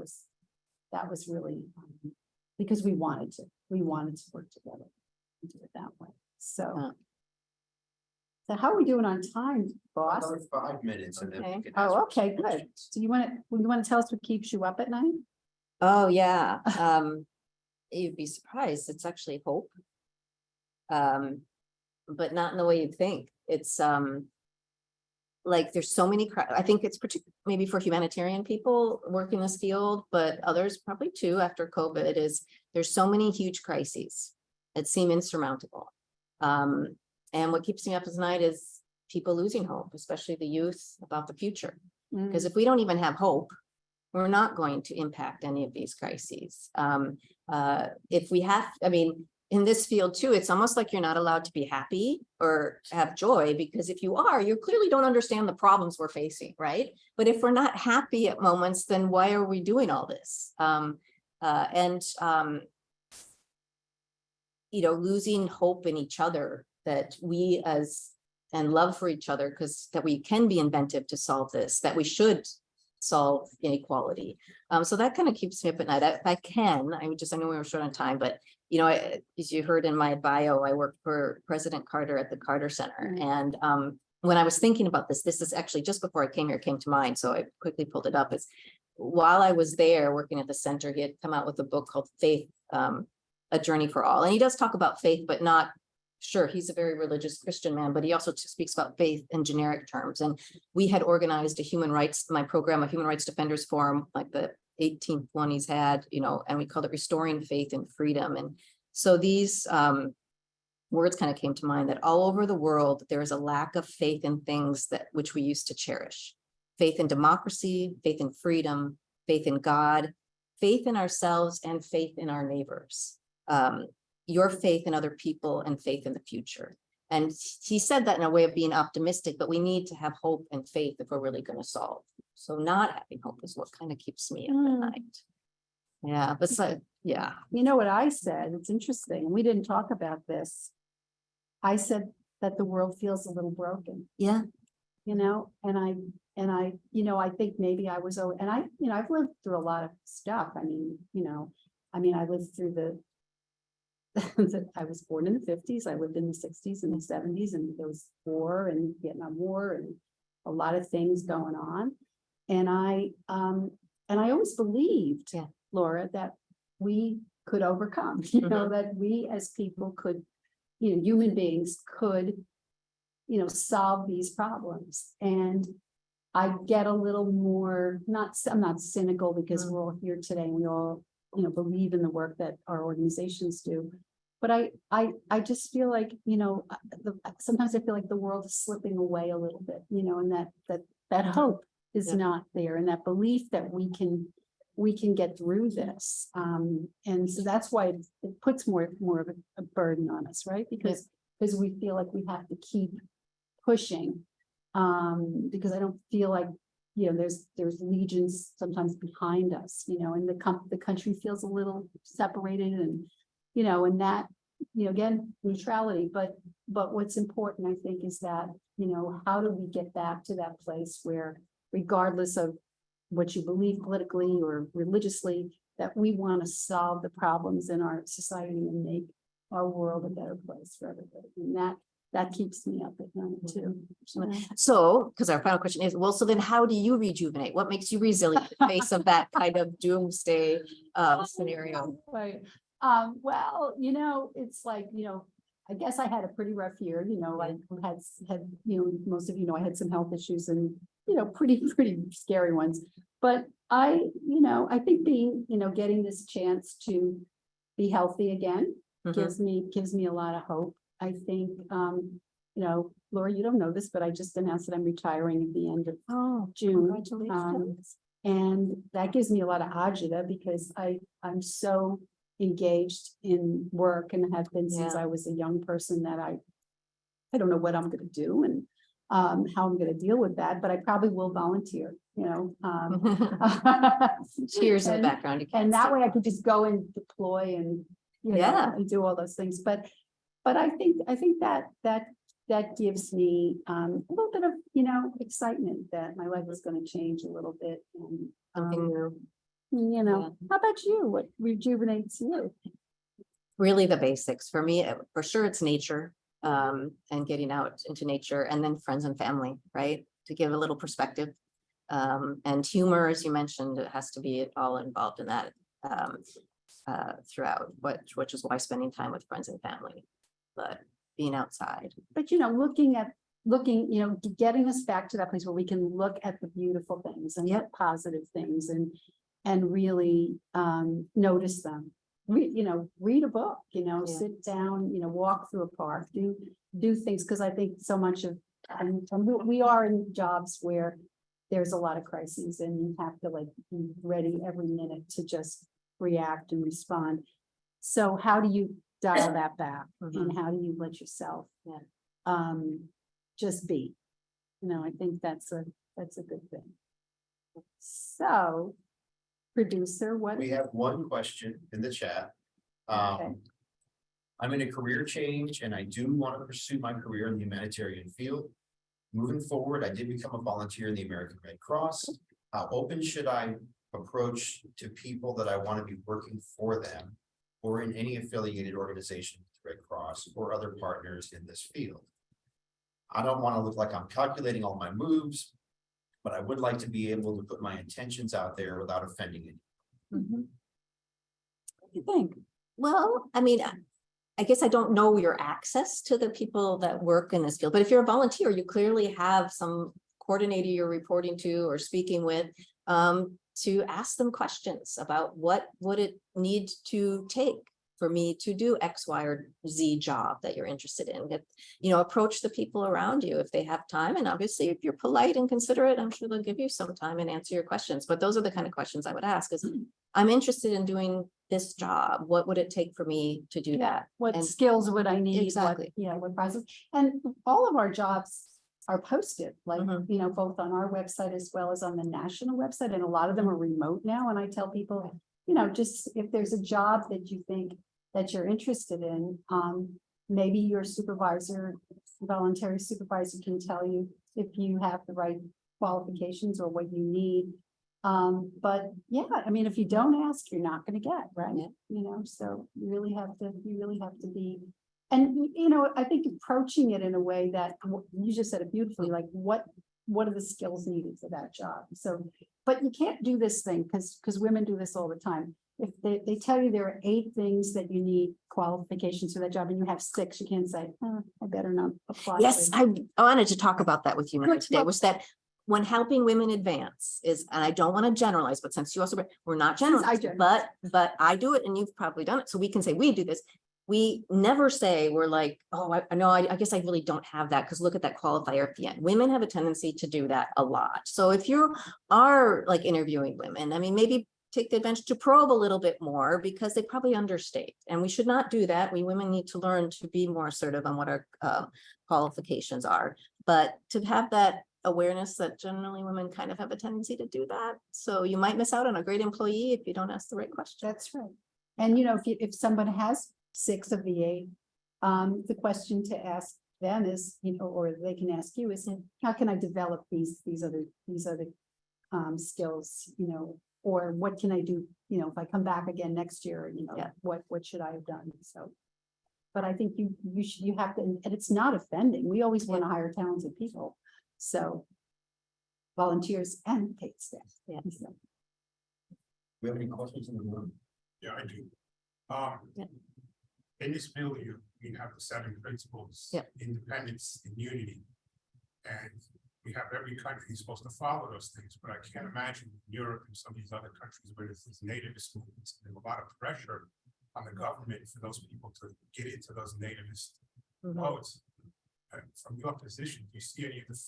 Speaker 2: was really because we wanted to work together and do it that way. So, so how are we doing on time, boss?
Speaker 4: Another 5 minutes and then we can.
Speaker 2: Oh,
Speaker 4: ask
Speaker 2: okay, good.
Speaker 4: questions.
Speaker 2: So you want to tell us what keeps you up at night?
Speaker 3: Oh, yeah. You'd be surprised. It's actually hope. But not in the way you'd think. It's there's so many, I think it's particularly maybe for humanitarian people working this field, but others probably too after COVID there's so many huge crises that seem insurmountable. And what keeps me up at night is people losing hope, especially the youth, about the future. Because if we don't even have hope, we're not going to impact any of these crises. If we have, in this field too, it's almost like you're not allowed to be happy or have joy, because if you are, you clearly don't understand the problems we're facing, right? But if we're not happy at moments, then why are we doing all this? Losing hope in each other, that we and love for each other, because that we can be inventive to solve this, that we should solve inequality. So that kind of keeps me up at night. If I can, I know we were short on time, but as you heard in my bio, I worked for President Carter at the Carter Center. And when I was thinking about this, this is actually just before I came here, it came to mind, so I quickly pulled it up. It's while I was there working at the center, he had come out with a book called Faith, A Journey for All. And he does talk about faith, but not, sure, he's a very religious Christian man, but he also speaks about faith in generic terms. And we had organized a human rights, my program, a human rights defenders forum, like the 1820s had, you know, and we called it Restoring Faith and Freedom. And so these words kind of came to mind, that all over the world, there is a lack of faith in things that which we used to cherish. Faith in democracy, faith in freedom, faith in God, faith in ourselves, and faith in our neighbors. Your faith in other people and faith in the future. And he said that in a way of being optimistic, but we need to have hope and faith if we're really going to solve. So not having hope is what kind of keeps me up at night. Yeah, but so, yeah.
Speaker 2: You know what I said? It's interesting. We didn't talk about this. I said that the world feels a little broken,
Speaker 3: Yeah.
Speaker 2: you know, and I, you know, I think maybe I was, and I, you know, I've lived through a lot of stuff. I mean, you know, I lived through I was born in the 50s. I lived in the 60s and the 70s, and there was war and Vietnam War and a lot of things going on. And I always believed,
Speaker 3: Yeah.
Speaker 2: Laura, that we could overcome, you know, that we as people could, you know, human beings could, you know, solve these problems. And I get a little more, I'm not cynical, because we're all here today and we all, you know, believe in the work that our organizations do. But I just feel like, you know, sometimes I feel like the world is slipping away a little bit, you know, and that hope is
Speaker 3: Yeah.
Speaker 2: not there, and that belief that we can get through this. And so that's why it puts more of a burden on us, right? Because we feel like we have to keep pushing. Because I don't feel like, you know, there's legions sometimes behind us, you know, and the country feels a little separated, and, you know, and that, you know, again, neutrality, but what's important, I think, is that, you know, how do we get back to that place where, regardless of what you believe politically or religiously, that we want to solve the problems in our society and make our world a better place for everybody. And that keeps me up at night too.
Speaker 3: So, because our final question is, well, so then how do you rejuvenate? What makes you resilient in the face of that kind of doomsday scenario?
Speaker 2: Right. Well, you know, it's like, you know, I guess I had a pretty rough year, you know, I had, you know, most of you know, I had some health issues, and, you know, pretty scary ones. But you know, I think being, you know, getting this chance to be healthy again gives me a lot of hope. I think, you know, Laura, you don't know this, but I just announced that I'm retiring at the end of June.
Speaker 3: Congratulations.
Speaker 2: And that gives me a lot of agita, because I'm so engaged in work, and have been since I was a young person, that I don't know what I'm going to do and how I'm going to deal with that, but I probably will volunteer, you know.
Speaker 3: Cheers in the background.
Speaker 2: And that way I could just go and deploy and, you know, and do all those things. But I think that gives me a little bit of, you know, excitement that my life is going to change a little bit. And
Speaker 3: Something new.
Speaker 2: you know, how about you? What rejuvenates you?
Speaker 3: Really the basics. For me, for sure, it's nature, and getting out into nature, and then friends and family, right? To give a little perspective. And humor, as you mentioned, it has to be all involved in that throughout, which is why spending time with friends and family, but being outside.
Speaker 2: But, you know, looking, you know, getting us back to that place where we can look at the beautiful things and the positive things, and really notice them. You know, read a book, you know, sit down, you know, walk through a park, do things, because I think so much of, we are in jobs where there's a lot of crises, and you have to, like, be ready every minute to just react and respond. So how do you dial that back, and how do you let yourself just be? You know, I think that's a good thing. So, producer, what?
Speaker 4: We have one question in the chat.
Speaker 2: Okay.
Speaker 4: I'm in a career change, and I do want to pursue my career in the humanitarian field. Moving forward, I did become a volunteer in the American Red Cross. How open should I approach to people that I want to be working for them, or in any affiliated organization with the Red Cross or other partners in this field? I don't want to look like I'm calculating all my moves, but I would like to be able to put my intentions out there without offending it.
Speaker 3: Mhm.
Speaker 2: What do you think?
Speaker 3: Well, I mean, I guess I don't know your access to the people that work in this field, but if you're a volunteer, you clearly have some coordinator you're reporting to or speaking with, to ask them questions about what would it need to take for me to do X, Y, or Z job that you're interested in. Get, approach the people around you if they have time. And obviously, if you're polite and considerate, I'm sure they'll give you some time and answer your questions. But those are the kind of questions I would ask is, I'm interested in doing this job. What would it take for me to do that?
Speaker 2: What
Speaker 3: And-
Speaker 2: skills would I need?
Speaker 3: Exactly.
Speaker 2: What process? And all of our jobs are posted, like,
Speaker 3: Mhm.
Speaker 2: both on our website as well as on the national website. And a lot of them are remote now. And I tell people, just if there's a job that you think that you're interested in, maybe your supervisor, voluntary supervisor can tell you if you have the right qualifications or what you need. But yeah, I mean, if you don't ask, you're not gonna get, right?
Speaker 3: Yeah.
Speaker 2: So you really have to be, and I think approaching it in a way that you just said it beautifully, like what are the skills needed for that job? So, but you can't do this thing because women do this all the time. If they tell you there are 8 things that you need qualifications for that job and you have 6, you can't say, I better not apply.
Speaker 3: Yes, I wanted to talk about that with you
Speaker 2: Good,
Speaker 3: today,
Speaker 2: well-
Speaker 3: was that when helping women advance is, and I don't want to generalize, but since you also, we're not generalizing, but I do it and you've probably done it. So we can say we do this. We never say we're like, oh, I know, I guess I really don't have that because look at that qualifier at the end. Women have a tendency to do that a lot. So if you are like interviewing women, I mean, maybe take the advantage to probe a little bit more because they probably understate, and we should not do that. We women need to learn to be more assertive on what our qualifications are, but to have that awareness that generally women kind of have a tendency to do that. So you might miss out on a great employee if you don't ask the right question.
Speaker 2: That's right. And if someone has 6 of the 8, the question to ask them is, or they can ask you is, how can I develop these other skills, or what can I do, if I come back again next year,
Speaker 3: Yeah.
Speaker 2: what should I have done? So, but I think you have to, and it's not offending. We always want to hire talented people. So volunteers and paid staff.
Speaker 3: Yeah.
Speaker 2: So.
Speaker 4: Do we have any questions in the room?
Speaker 5: Yeah, I do.
Speaker 3: Yeah.
Speaker 5: In this bill, you have the 7 principles,
Speaker 3: Yeah.
Speaker 5: independence and unity. And we have every country is supposed to follow those things, but I can't imagine Europe and some of these other countries where there's these nativist movements, there's a lot of pressure on the government for those people to get into those nativist modes. And from your position, do you see any of the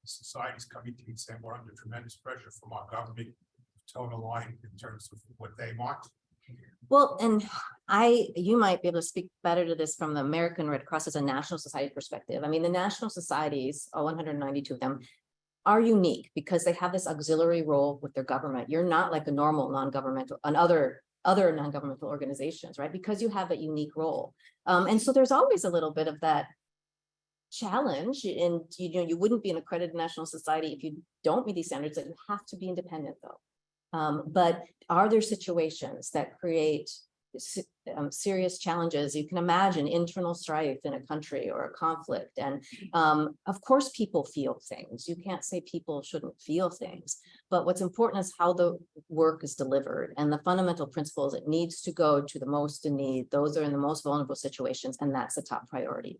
Speaker 5: societies coming to you and saying we're under tremendous pressure from our government to toe the line in terms of what they want?
Speaker 3: Well, and you might be able to speak better to this from the American Red Cross as a national society perspective. I mean, the national societies, all 192 of them, are unique because they have this auxiliary role with their government. You're not like a normal non-governmental, other non-governmental organizations, right? Because you have that unique role. And so there's always a little bit of that challenge, and you wouldn't be an accredited national society if you don't meet these standards, that you have to be independent though. But are there situations that create serious challenges? You can imagine internal strife in a country or a conflict. And of course, people feel things. You can't say people shouldn't feel things. But what's important is how the work is delivered and the fundamental principles. It needs to go to the most in need. Those are in the most vulnerable situations. And that's the top priority.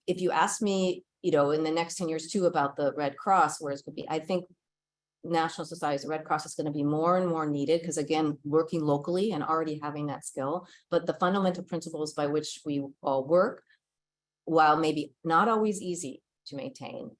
Speaker 3: If you ask me, in the next 10 years too, about the Red Cross, where it could be, I think national societies, the Red Cross is going to be more and more needed because again, working locally and already having that skill, but the fundamental principles by which we all work, while maybe not always easy to maintain,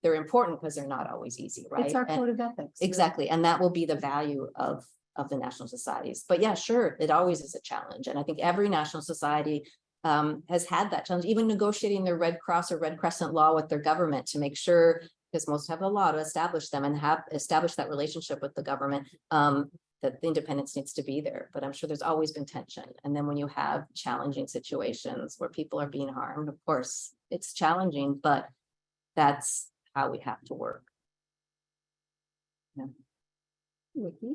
Speaker 3: they're important because they're not always easy, right?
Speaker 2: It's our code of ethics.
Speaker 3: Exactly. And that will be the value of the national societies. But yeah, sure, it always is a challenge. And I think every national society has had that challenge, even negotiating their Red Cross or Red Crescent law with their government to make sure, because most have a law to establish them and have established that relationship with the government, that the independence needs to be there. But I'm sure there's always been tension. And then when you have challenging situations where people are being harmed, of course, it's challenging, but that's how we have to work. Yeah.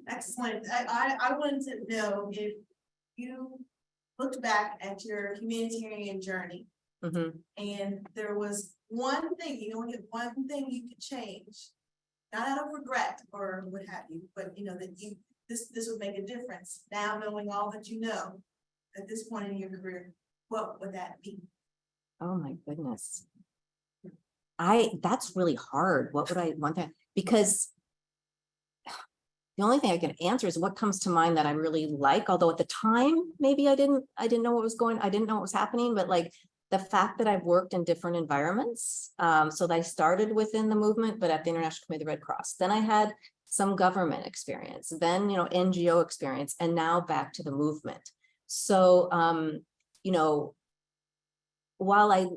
Speaker 6: Excellent. I wanted to know if you looked back at your humanitarian journey
Speaker 3: Mhm.
Speaker 6: And there was one thing, you only get one thing you could change. Not out of regret or what have you, but you know, that this would make a difference. Now knowing all that you know at this point in your career, what would that be?
Speaker 3: Oh, my goodness. That's really hard. What would I want that? Because the only thing I can answer is what comes to mind that I really like, although at the time, maybe I didn't know what was I didn't know what was happening, but like the fact that I've worked in different environments. So that I started within the movement, but at the International Committee of the Red Cross. Then I had some government experience, then, you know, NGO experience, and now back to the movement. So, you know, while it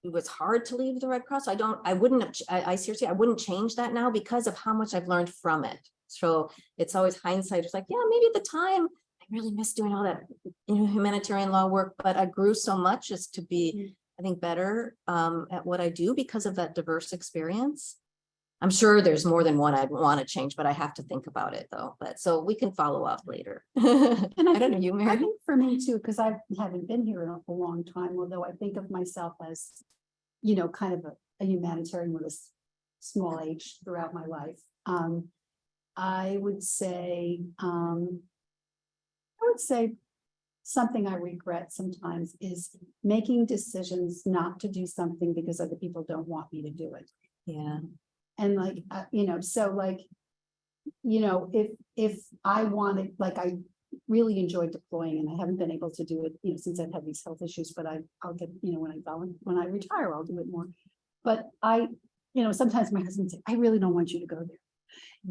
Speaker 3: was hard to leave the Red Cross, I wouldn't change that now because of how much I've learned from it. So it's always hindsight. It's like, yeah, maybe at the time I really missed doing all that, you know, humanitarian law work, but I grew so much as to be, I think, better at what I do because of that diverse experience. I'm sure there's more than one I'd want to change, but I have to think about it though. But so we can follow up later.
Speaker 2: And
Speaker 3: I don't know, you,
Speaker 2: I
Speaker 3: Mary?
Speaker 2: think for me too, because I haven't been here in a long time, although I think of myself as, you know, kind of a humanitarian with a small h throughout my life. I would say something I regret sometimes is making decisions not to do something because other people don't want me to do it.
Speaker 3: Yeah.
Speaker 2: And like, you know, so like, you know, if I wanted, like, I really enjoyed deploying and I haven't been able to do it, you know, since I've had these health issues, but I'll get, you know, when I retire, I'll do it more. But you know, sometimes my husband said, I really don't want you to go there.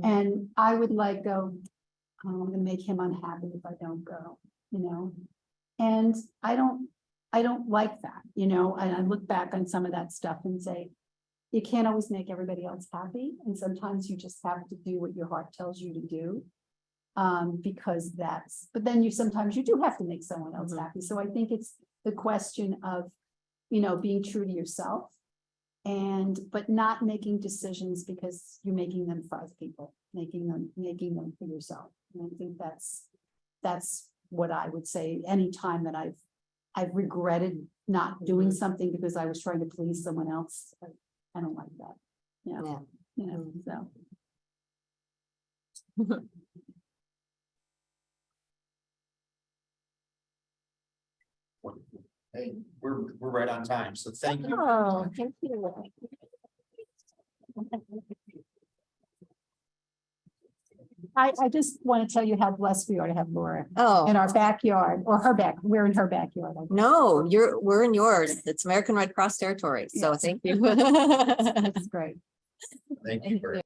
Speaker 2: And I would like go, oh, I'm gonna make him unhappy if I don't go, you know? And I don't like that, you know, and I look back on some of that stuff and say, you can't always make everybody else happy. And sometimes you just have to do what your heart tells you to do. Because but then sometimes you do have to make someone else happy. So I think it's the question of, you know, being true to yourself but not making decisions because you're making them for other people, making them for yourself. And I think that's what I would say. Anytime that I've regretted not doing something because I was trying to please someone else, I don't like that. Yeah. You know, so.
Speaker 4: Hey, we're right on time, so thank you.
Speaker 3: Oh, thank you.
Speaker 2: I just want to tell you how blessed we are to have Laura in
Speaker 3: Oh,
Speaker 2: our backyard, or we're in her backyard. I guess.
Speaker 3: no, we're in yours. It's American Red Cross territory. So
Speaker 2: Yeah.
Speaker 3: thank you.
Speaker 2: That's great.
Speaker 4: Thank you.